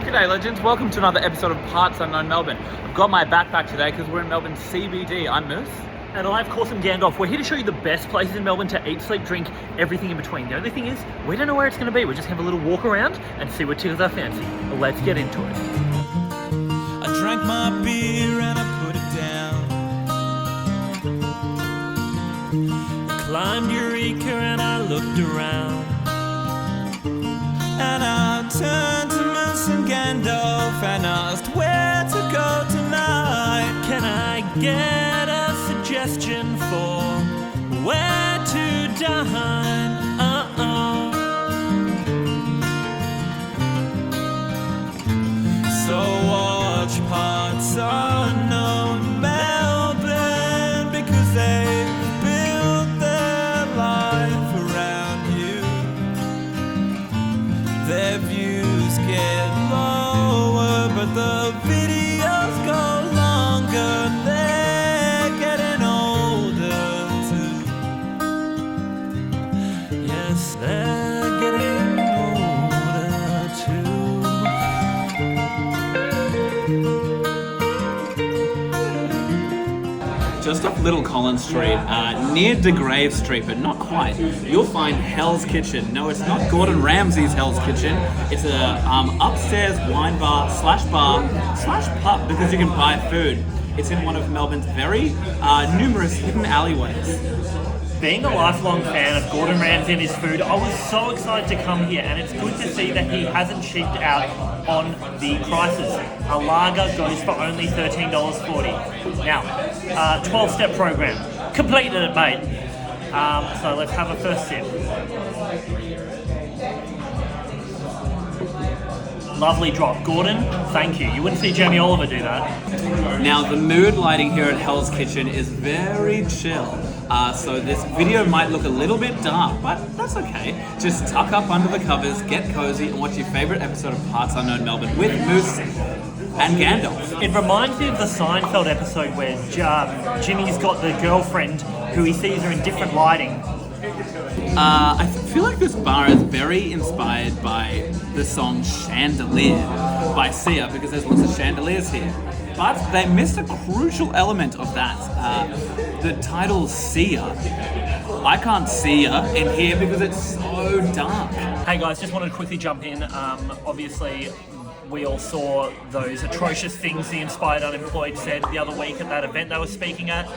G'day legends, welcome to another episode of Parts Unknown Melbourne. I've got my backpack today because we're in Melbourne CBD. I'm Moose. And I, of course, am Gandalf. We're here to show you the best places in Melbourne to eat, sleep, drink, everything in between. The only thing is, we don't know where it's going to be. We're just have a little walk around and see what tickles our fancy. Let's get into it. I drank my beer and I put it down. I climbed Eureka and I looked around. And I turned to Moose and Gandalf and asked where to go tonight. Can I get a suggestion for where to dine? So watch Parts Unknown Melbourne, because they've built their life around you. Their views get lower, but the videos go longer. They're getting older too. Yes, they're getting older too. Just off Little Collins Street, near De Grave Street, but not quite, you'll find Hell's Kitchen. No, it's not Gordon Ramsay's Hell's Kitchen. It's a upstairs wine bar slash pub, because you can buy food. It's in one of Melbourne's very numerous hidden alleyways. Being a lifelong fan of Gordon Ramsay and his food, I was so excited to come here, and it's good to see that he hasn't cheaped out on the prices. A lager goes for only $13.40. Now, 12-step program. Completed it, mate. So let's have a first sip. Lovely drop. Gordon, thank you. You wouldn't see Jamie Oliver do that. Now, the mood lighting here at Hell's Kitchen is very chill. So this video might look a little bit dark, but that's okay. Just tuck up under the covers, get cozy, and watch your favorite episode of Parts Unknown Melbourne with Moose and Gandalf. It reminds me of the Seinfeld episode where Jimmy's got the girlfriend who he sees her in different lighting. I feel like this bar is very inspired by the song Chandelier by Sia, because there's lots of chandeliers here. But they missed a crucial element of that. The title Sia. I can't see her in here because it's so dark. Hey guys, just wanted to quickly jump in. Obviously, we all saw those atrocious things the Inspired Unemployed said the other week at that event they were speaking at.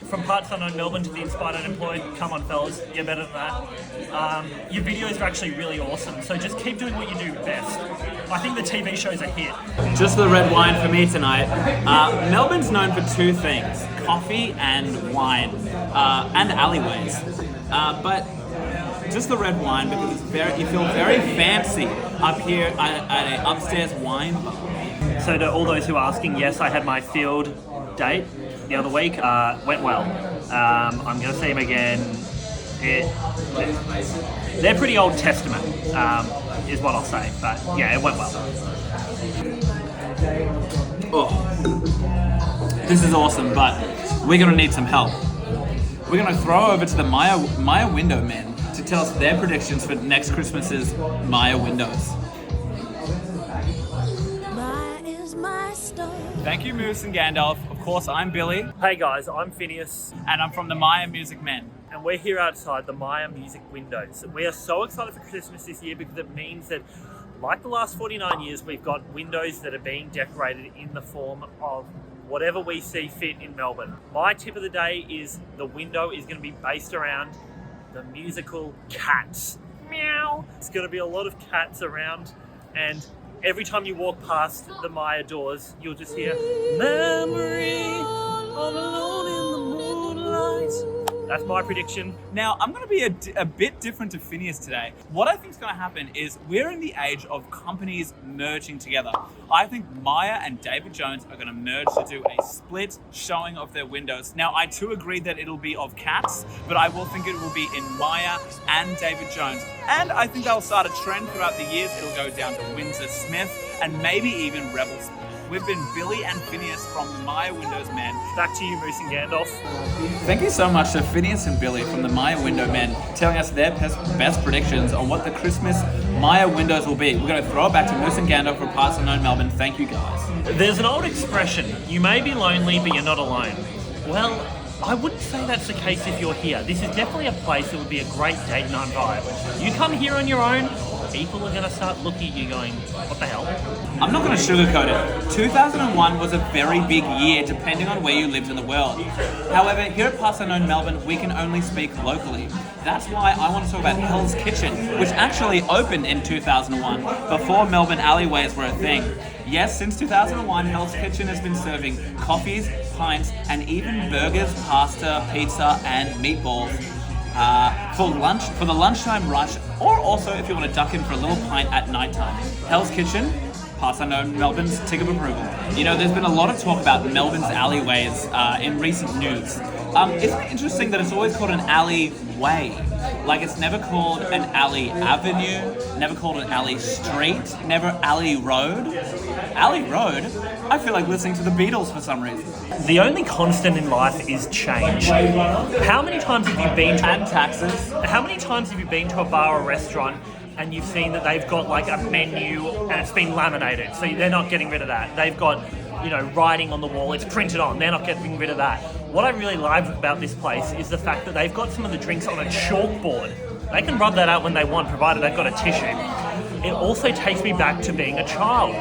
From Parts Unknown Melbourne to the Inspired Unemployed, come on fellas, you're better than that. Your videos are actually really awesome, so just keep doing what you do best. I think the TV show's a hit. Just the red wine for me tonight. Melbourne's known for two things, coffee and wine, and alleyways. But just the red wine, because it's you feel very fancy up here at an upstairs wine bar. So to all those who are asking, yes, I had my field date the other week, went well. I'm going to see him again. They're pretty Old Testament, is what I'll say. But yeah, it went well. Oh, this is awesome, but we're going to need some help. We're going to throw over to the Maya Window Men to tell us their predictions for next Christmas's Maya windows. Thank you, Moose and Gandalf. Of course, I'm Billy. Hey guys, I'm Phineas. And I'm from the Maya Music Men. And we're here outside the Maya Music Windows. We are so excited for Christmas this year because it means that, like the last 49 years, we've got windows that are being decorated in the form of whatever we see fit in Melbourne. My tip of the day is the window is going to be based around the musical Cats. Meow! It's going to be a lot of cats around, and every time you walk past the Maya doors, you'll just hear memory all alone in the moonlight. That's my prediction. Now, I'm going to be a bit different to Phineas today. What I think is going to happen is we're in the age of companies merging together. I think Maya and David Jones are going to merge to do a split showing of their windows. Now, I too agree that it'll be of Cats, but I will think it will be in Maya and David Jones. And I think they'll start a trend throughout the years. It'll go down to Windsor Smith and maybe even Rebel Smith. We've been Billy and Phineas from the Maya Windows Men. Back to you, Moose and Gandalf. Thank you so much to Phineas and Billy from the Maya Window Men telling us their best predictions on what the Christmas Maya windows will be. We're going to throw it back to Moose and Gandalf from Parts Unknown Melbourne. Thank you guys. There's an old expression, you may be lonely, but you're not alone. Well, I wouldn't say that's the case if you're here. This is definitely a place that would be a great date night vibe. You come here on your own, people are going to start looking at you going, what the hell? I'm not going to sugarcoat it. 2001 was a very big year depending on where you lived in the world. However, here at Parts Unknown Melbourne, we can only speak locally. That's why I want to talk about Hell's Kitchen, which actually opened in 2001, before Melbourne alleyways were a thing. Yes, since 2001, Hell's Kitchen has been serving coffees, pints, and even burgers, pasta, pizza, and meatballs. For the lunchtime rush, or also if you want to duck in for a little pint at nighttime. Hell's Kitchen, Parts Unknown Melbourne's tick of approval. You know, there's been a lot of talk about Melbourne's alleyways in recent news. Isn't it interesting that it's always called an alleyway? Like it's never called an alley avenue, never called an alley street, never alley road. Alley road? I feel like listening to the Beatles for some reason. The only constant in life is change. How many times have you been to And taxes. How many times have you been to a bar or restaurant and you've seen that they've got like a menu and it's been laminated, so they're not getting rid of that. They've got, you know, writing on the wall, it's printed on, they're not getting rid of that. What I really love about this place is the fact that they've got some of the drinks on a chalkboard. They can rub that out when they want, provided they've got a tissue. It also takes me back to being a child.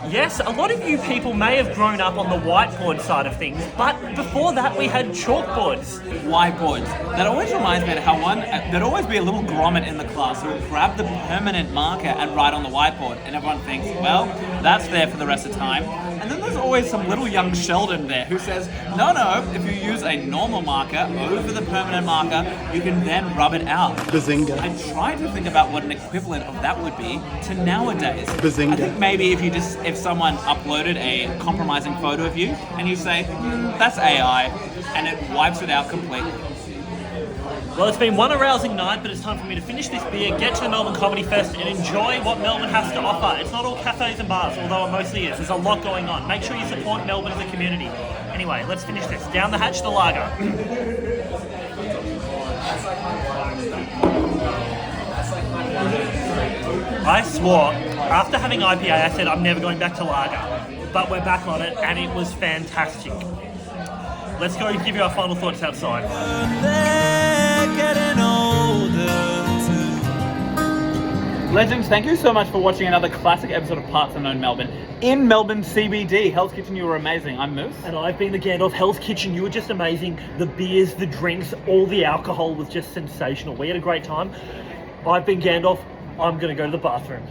Yes, a lot of you people may have grown up on the whiteboard side of things, but before that we had chalkboards. Whiteboards. That always reminds me of how there'd always be a little grommet in the class who would grab the permanent marker and write on the whiteboard, and everyone thinks, well, that's there for the rest of the time. And then there's always some little young Sheldon there who says, no, if you use a normal marker over the permanent marker, you can then rub it out. Bazinga. I tried to think about what an equivalent of that would be to nowadays. Bazinga. I think maybe if someone uploaded a compromising photo of you and you say, that's AI, and it wipes it out completely. Well, it's been one arousing night, but it's time for me to finish this beer, get to the Melbourne Comedy Fest, and enjoy what Melbourne has to offer. It's not all cafes and bars, although it mostly is. There's a lot going on. Make sure you support Melbourne as a community. Anyway, let's finish this. Down the hatch, the lager. I swore, after having IPA, I said I'm never going back to lager. But we're back on it, and it was fantastic. Let's go and give you our final thoughts outside. Legends, thank you so much for watching another classic episode of Parts Unknown Melbourne. In Melbourne CBD, Hell's Kitchen, you were amazing. I'm Moose. And I've been the Gandalf. Hell's Kitchen, you were just amazing. The beers, the drinks, all the alcohol was just sensational. We had a great time. I've been Gandalf. I'm going to go to the bathroom.